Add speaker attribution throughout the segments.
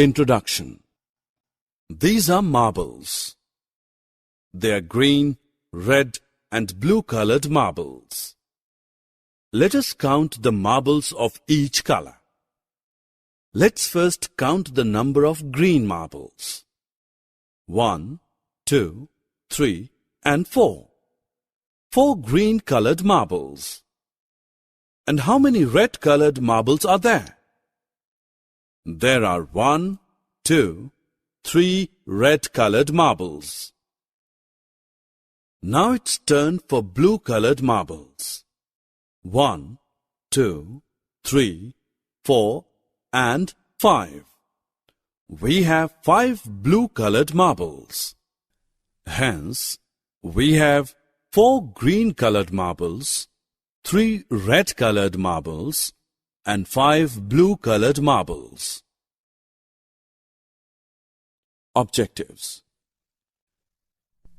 Speaker 1: Introduction. These are marbles. They are green, red and blue colored marbles. Let us count the marbles of each color. Let's first count the number of green marbles. 1, 2, 3 and 4. 4 green colored marbles. And how many red colored marbles are there? There are 1, 2, 3 red colored marbles. Now it's turn for blue colored marbles. 1, 2, 3, 4 and 5. We have 5 blue colored marbles. Hence, we have 4 green colored marbles, 3 red colored marbles and 5 blue colored marbles. Objectives.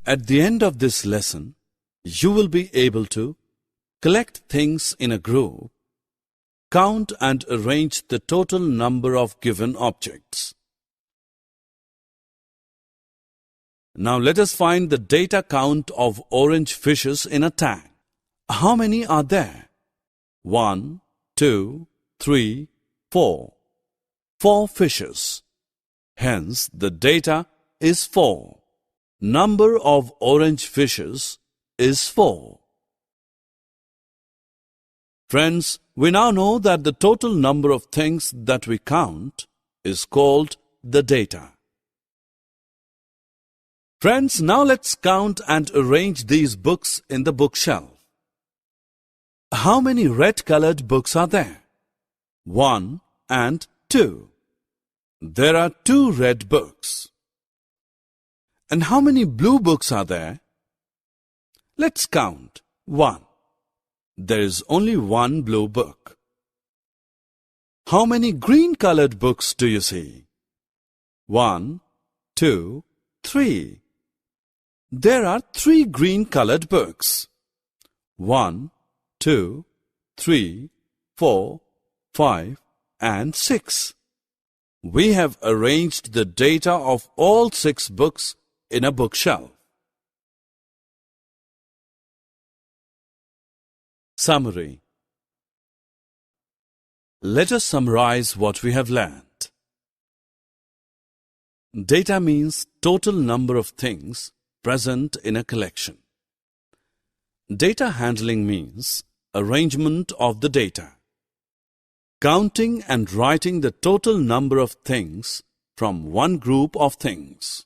Speaker 1: At the end of this lesson, you will be able to collect things in a group, count and arrange the total number of given objects. Now let us find the data count of orange fishes in a tank. How many are there? 1, 2, 3, 4. 4 fishes. Hence, the data is 4. Number of orange fishes is 4. Friends, we now know that the total number of things that we count is called the data. Friends, now let's count and arrange these books in the bookshelf. How many red-colored books are there? 1 and 2. There are 2 red books. And how many blue books are there? Let's count. 1. There is only 1 blue book. How many green-colored books do you see? 1, 2, 3. There are 3 green-colored books. 1, 2, 3, 4, 5 and 6. We have arranged the data of all 6 books in a bookshelf. Summary. Let us summarize what we have learned. Data means total number of things present in a collection. Data handling means arrangement of the data. Counting and writing the total number of things from one group of things.